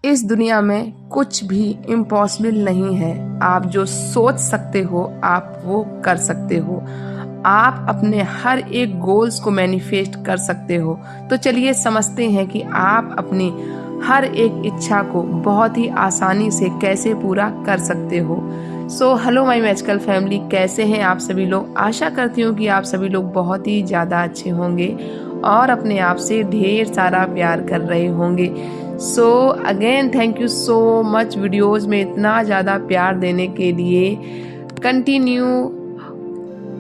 इस दुनिया में कुछ भी इम्पॉसिबल नहीं है। आप जो सोच सकते हो आप वो कर सकते हो। आप अपने हर एक गोल्स को मैनिफेस्ट कर सकते हो। तो चलिए समझते हैं कि आप अपनी हर एक इच्छा को बहुत ही आसानी से कैसे पूरा कर सकते हो। So hello my magical family, कैसे हैं आप सभी लोग। आशा करती हूँ कि आप सभी लोग बहुत ही ज़्यादा अच्छे होंगे और अपने आप से ढेर सारा प्यार कर रहे होंगे। So again thank you so much videos में इतना ज़्यादा प्यार देने के लिए। कंटिन्यू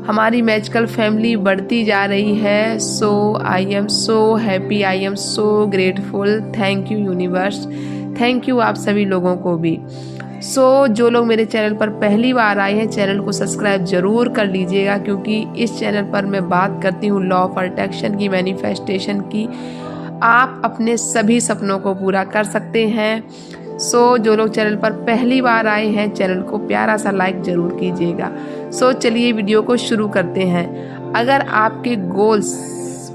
हमारी मैजिकल फैमिली बढ़ती जा रही है। So I am so happy, I am so grateful. Thank you universe, thank you आप सभी लोगों को भी। जो लोग मेरे चैनल पर पहली बार आए हैं, चैनल को सब्सक्राइब जरूर कर लीजिएगा, क्योंकि इस चैनल पर मैं बात करती हूँ लॉ ऑफ अट्रैक्शन की, मैनिफेस्टेशन की। आप अपने सभी सपनों को पूरा कर सकते हैं। जो लोग चैनल पर पहली बार आए हैं, चैनल को प्यारा सा लाइक जरूर कीजिएगा। चलिए वीडियो को शुरू करते हैं। अगर आपके गोल्स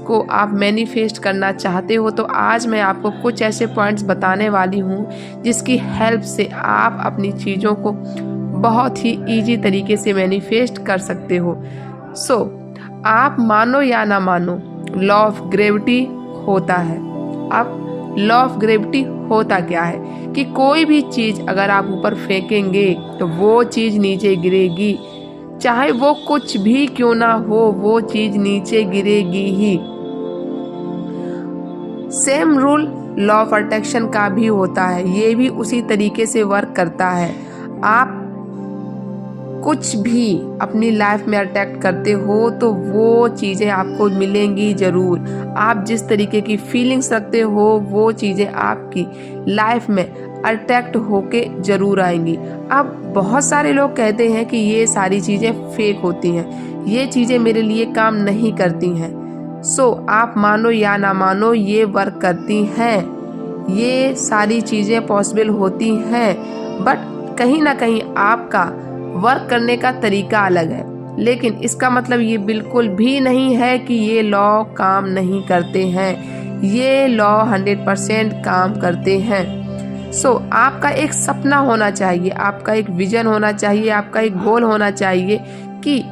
को आप मैनिफेस्ट करना चाहते हो तो आज मैं आपको कुछ ऐसे पॉइंट्स बताने वाली हूँ जिसकी हेल्प से आप अपनी चीज़ों को बहुत ही इजी तरीके से मैनिफेस्ट कर सकते हो। आप मानो या ना मानो, लॉ ऑफ ग्रेविटी होता है। अब लॉ ऑफ ग्रेविटी होता क्या है कि कोई भी चीज़ अगर आप ऊपर फेंकेंगे तो वो चीज़ नीचे गिरेगी, चाहे वो कुछ भी क्यों ना हो, वो चीज़ नीचे गिरेगी ही। Same rule law of attraction का भी होता है, ये भी उसी तरीके से वर्क करता है। आप कुछ भी अपनी लाइफ में अट्रैक्ट करते हो तो वो चीज़ें आपको मिलेंगी ज़रूर। आप जिस तरीके की फीलिंग्स रखते हो वो चीज़ें आपकी लाइफ में अट्रैक्ट होके ज़रूर आएंगी। अब बहुत सारे लोग कहते हैं कि ये सारी चीज़ें फेक होती हैं, ये चीज़ें मेरे लिए काम नहीं करती हैं। आप मानो या ना मानो, ये वर्क करती हैं, ये सारी चीज़ें पॉसिबल होती हैं। बट कहीं ना कहीं आपका वर्क करने का तरीका अलग है, लेकिन इसका मतलब ये बिल्कुल भी नहीं है कि ये लॉ काम नहीं करते हैं। ये लॉ 100% काम करते हैं। आपका एक सपना होना चाहिए, आपका एक विजन होना चाहिए, आपका एक गोल होना चाहिए कि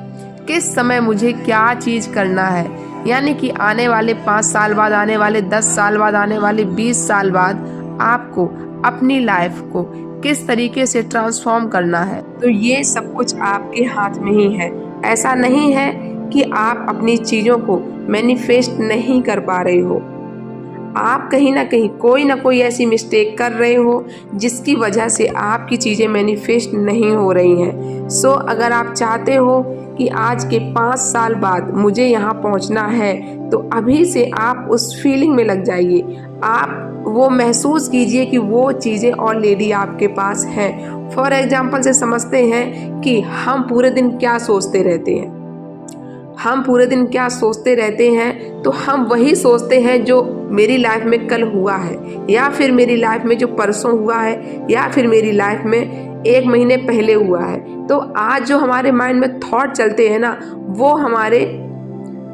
किस समय मुझे क्या चीज़ करना है। यानी कि आने वाले 5 साल बाद, आने वाले 10 साल बाद, आने वाले 20 साल बाद आपको अपनी लाइफ को किस तरीके से ट्रांसफॉर्म करना है। तो ये सब कुछ आपके हाथ में ही है। ऐसा नहीं है कि आप अपनी चीज़ों को मैनिफेस्ट नहीं कर पा रहे हो। आप कहीं ना कहीं कोई ना कोई ऐसी मिस्टेक कर रहे हो जिसकी वजह से आपकी चीज़ें मैनिफेस्ट नहीं हो रही हैं। अगर आप चाहते हो कि आज के 5 साल बाद मुझे यहाँ पहुँचना है तो अभी से आप उस फीलिंग में लग जाइए। आप वो महसूस कीजिए कि वो चीज़ें ऑलरेडी आपके पास हैं। फॉर एग्जाम्पल से समझते हैं कि हम पूरे दिन क्या सोचते रहते हैं। हम पूरे दिन क्या सोचते रहते हैं, तो हम वही सोचते हैं जो मेरी लाइफ में कल हुआ है, या फिर मेरी लाइफ में जो परसों हुआ है, या फिर मेरी लाइफ में 1 महीने पहले हुआ है। तो आज जो हमारे माइंड में थॉट चलते हैं ना, वो हमारे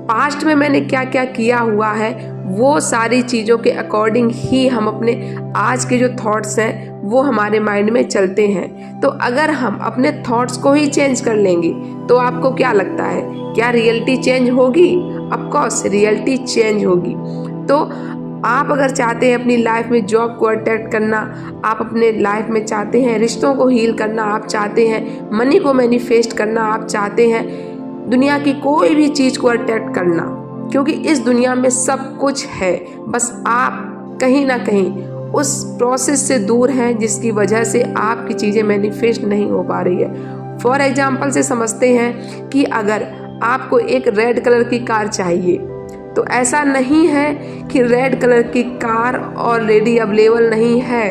पास्ट में मैंने क्या क्या किया हुआ है, वो सारी चीज़ों के अकॉर्डिंग ही हम अपने आज के जो थॉट्स हैं वो हमारे माइंड में चलते हैं। तो अगर हम अपने थॉट्स को ही चेंज कर लेंगे तो आपको क्या लगता है, क्या रियलिटी चेंज होगी? ऑफ कोर्स रियलिटी चेंज होगी। तो आप अगर चाहते हैं अपनी लाइफ में जॉब को अट्रैक्ट करना, आप अपने लाइफ में चाहते हैं रिश्तों को हील करना, आप चाहते हैं मनी को मैनिफेस्ट करना, आप चाहते हैं दुनिया की कोई भी चीज़ को अट्रैक्ट करना, क्योंकि इस दुनिया में सब कुछ है, बस आप कहीं ना कहीं उस प्रोसेस से दूर हैं जिसकी वजह से आपकी चीज़ें मैनिफेस्ट नहीं हो पा रही है। फॉर एग्जाम्पल से समझते हैं कि अगर आपको एक रेड कलर की कार चाहिए, तो ऐसा नहीं है कि रेड कलर की कार ऑलरेडी अवेलेबल नहीं है।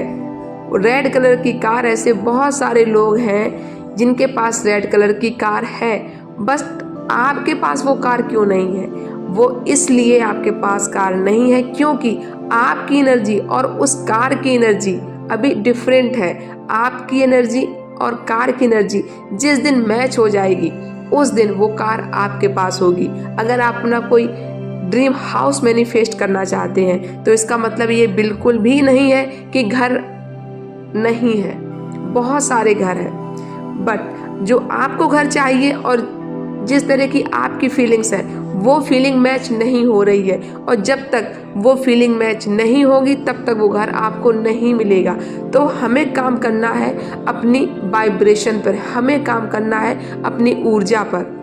रेड कलर की कार ऐसे बहुत सारे लोग हैं जिनके पास रेड कलर की कार है, बस आपके पास वो कार क्यों नहीं है? वो इसलिए आपके पास कार नहीं है क्योंकि आपकी एनर्जी और उस कार की एनर्जी अभी डिफरेंट है। आपकी एनर्जी और कार की एनर्जी जिस दिन मैच हो जाएगी उस दिन वो कार आपके पास होगी। अगर आप अपना कोई ड्रीम हाउस मैनिफेस्ट करना चाहते हैं तो इसका मतलब ये बिल्कुल भी नहीं है कि घर नहीं है, बहुत सारे घर हैं, बट जो आपको घर चाहिए और जिस तरह की आपकी फीलिंग्स है वो फीलिंग मैच नहीं हो रही है, और जब तक वो फीलिंग मैच नहीं होगी तब तक वो घर आपको नहीं मिलेगा। तो हमें काम करना है अपनी वाइब्रेशन पर, हमें काम करना है अपनी ऊर्जा पर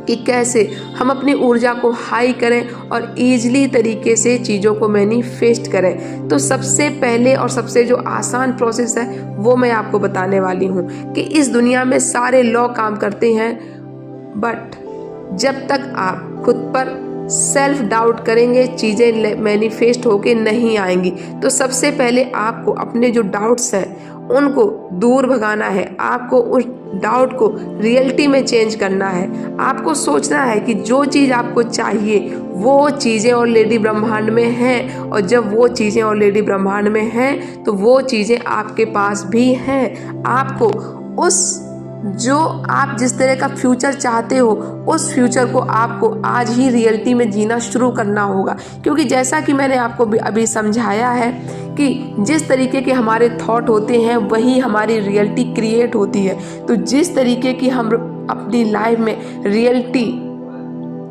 कि कैसे हम अपनी ऊर्जा को हाई करें और ईजिली तरीके से चीज़ों को मैनिफेस्ट करें। तो सबसे पहले और सबसे जो आसान प्रोसेस है वो मैं आपको बताने वाली हूँ कि इस दुनिया में सारे लॉ काम करते हैं, बट जब तक आप खुद पर सेल्फ डाउट करेंगे चीज़ें मैनिफेस्ट होके नहीं आएंगी। तो सबसे पहले आपको अपने जो डाउट्स हैं उनको दूर भगाना है, आपको उस डाउट को रियलिटी में चेंज करना है। आपको सोचना है कि जो चीज़ आपको चाहिए वो चीज़ें ऑलरेडी ब्रह्मांड में हैं, और जब वो चीज़ें ऑलरेडी ब्रह्मांड में हैं तो वो चीज़ें आपके पास भी हैं। आपको उस जो आप जिस तरह का फ्यूचर चाहते हो उस फ्यूचर को आपको आज ही रियलिटी में जीना शुरू करना होगा, क्योंकि जैसा कि मैंने आपको अभी समझाया है कि जिस तरीके के हमारे थॉट होते हैं वही हमारी रियलिटी क्रिएट होती है। तो जिस तरीके की हम अपनी लाइफ में रियलिटी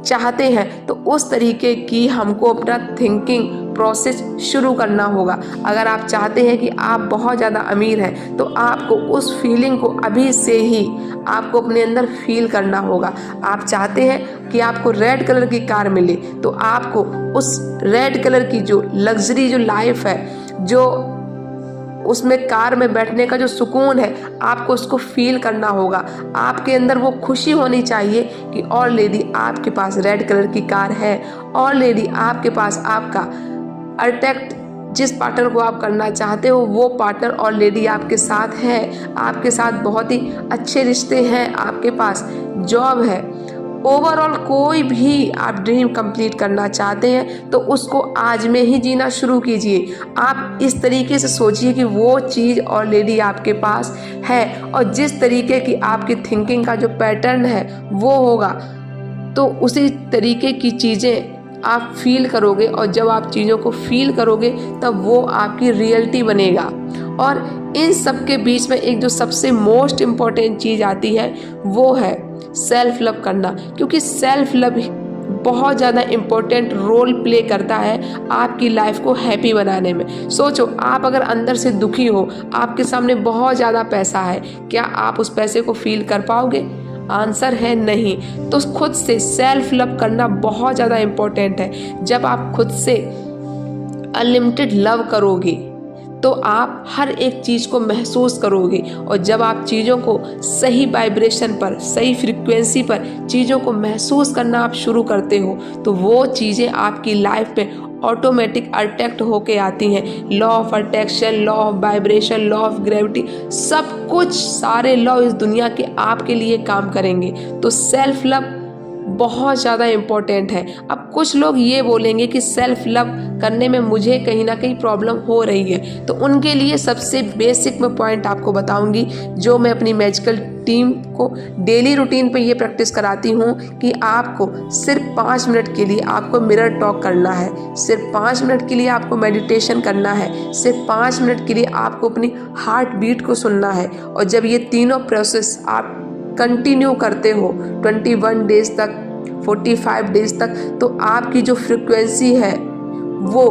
चाहते हैं तो उस तरीके की हमको अपना थिंकिंग प्रोसेस शुरू करना होगा। अगर आप चाहते हैं कि आप बहुत ज़्यादा अमीर हैं तो आपको उस फीलिंग को अभी से ही आपको अपने अंदर फील करना होगा। आप चाहते हैं कि आपको रेड कलर की कार मिले तो आपको उस रेड कलर की जो लग्जरी जो लाइफ है, जो उसमें कार में बैठने का जो सुकून है, आपको उसको फील करना होगा। आपके अंदर वो खुशी होनी चाहिए कि ऑलरेडी आपके पास रेड कलर की कार है, ऑलरेडी आपके पास आपका अट्रैक्ट जिस पार्टनर को आप करना चाहते हो वो पार्टनर ऑलरेडी आपके साथ है, आपके साथ बहुत ही अच्छे रिश्ते हैं, आपके पास जॉब है। ओवरऑल कोई भी आप ड्रीम कंप्लीट करना चाहते हैं तो उसको आज में ही जीना शुरू कीजिए। आप इस तरीके से सोचिए कि वो चीज़ ऑलरेडी आपके पास है, और जिस तरीके की आपकी थिंकिंग का जो पैटर्न है वो होगा तो उसी तरीके की चीज़ें आप फील करोगे, और जब आप चीज़ों को फील करोगे तब वो आपकी रियलिटी बनेगा। और इन सब के बीच में एक जो सबसे मोस्ट इम्पॉर्टेंट चीज़ आती है वो है सेल्फ लव करना, क्योंकि सेल्फ लव बहुत ज़्यादा इम्पोर्टेंट रोल प्ले करता है आपकी लाइफ को हैप्पी बनाने में। सोचो, आप अगर अंदर से दुखी हो, आपके सामने बहुत ज़्यादा पैसा है, क्या आप उस पैसे को फील कर पाओगे? आंसर है नहीं। तो खुद से सेल्फ लव करना बहुत ज़्यादा इम्पोर्टेंट है। जब आप खुद से अनलिमिटेड लव करोगे तो आप हर एक चीज़ को महसूस करोगे, और जब आप चीज़ों को सही वाइब्रेशन पर, सही फ्रीक्वेंसी पर चीज़ों को महसूस करना आप शुरू करते हो तो वो चीज़ें आपकी लाइफ में ऑटोमेटिक अट्रैक्ट होके आती हैं। Law of attraction, law of vibration, law of gravity, सब कुछ सारे लॉ इस दुनिया के आपके लिए काम करेंगे। तो सेल्फ लव बहुत ज़्यादा इम्पोर्टेंट है। अब कुछ लोग ये बोलेंगे कि सेल्फ लव करने में मुझे कहीं ना कहीं प्रॉब्लम हो रही है, तो उनके लिए सबसे बेसिक मैं पॉइंट आपको बताऊंगी जो मैं अपनी मैजिकल टीम को डेली रूटीन पे ये प्रैक्टिस कराती हूँ कि आपको सिर्फ 5 मिनट के लिए आपको मिरर टॉक करना है, सिर्फ 5 मिनट के लिए आपको मेडिटेशन करना है, सिर्फ 5 मिनट के लिए आपको अपनी हार्ट बीट को सुनना है। और जब ये तीनों प्रोसेस आप कंटिन्यू करते हो 21 डेज तक, 45 डेज तक, तो आपकी जो फ्रिक्वेंसी है वो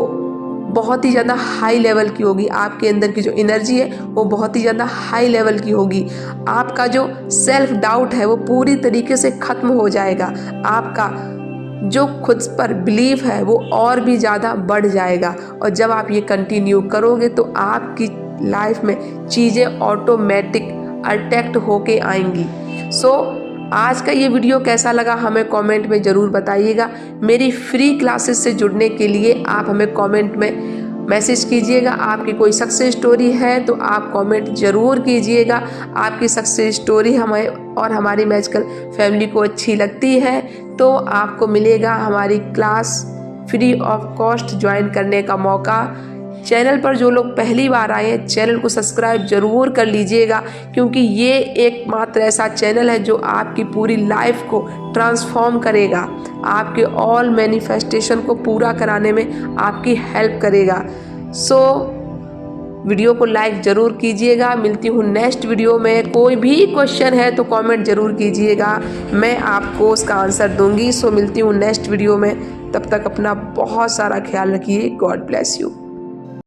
बहुत ही ज़्यादा हाई लेवल की होगी। आपके अंदर की जो एनर्जी है वो बहुत ही ज़्यादा हाई लेवल की होगी। आपका जो सेल्फ डाउट है वो पूरी तरीके से ख़त्म हो जाएगा। आपका जो खुद पर बिलीव है वो और भी ज़्यादा बढ़ जाएगा। और जब आप ये कंटिन्यू करोगे तो आपकी लाइफ में चीज़ें ऑटोमेटिक अट्रैक्ट होके आएंगी। आज का ये वीडियो कैसा लगा हमें कमेंट में ज़रूर बताइएगा। मेरी फ्री क्लासेस से जुड़ने के लिए आप हमें कमेंट में मैसेज कीजिएगा। आपकी कोई सक्सेस स्टोरी है तो आप कमेंट ज़रूर कीजिएगा। आपकी सक्सेस स्टोरी हमें और हमारी मैजिकल फैमिली को अच्छी लगती है तो आपको मिलेगा हमारी class free of cost join करने का मौका। चैनल पर जो लोग पहली बार आए हैं चैनल को सब्सक्राइब जरूर कर लीजिएगा, क्योंकि ये एकमात्र ऐसा चैनल है जो आपकी पूरी लाइफ को ट्रांसफॉर्म करेगा, आपके ऑल मैनिफेस्टेशन को पूरा कराने में आपकी हेल्प करेगा। वीडियो को लाइक ज़रूर कीजिएगा। मिलती हूँ नेक्स्ट वीडियो में। कोई भी क्वेश्चन है तो कमेंट ज़रूर कीजिएगा, मैं आपको उसका आंसर दूंगी। सो मिलती हूँ नेक्स्ट वीडियो में, तब तक अपना बहुत सारा ख्याल रखिए। God bless you.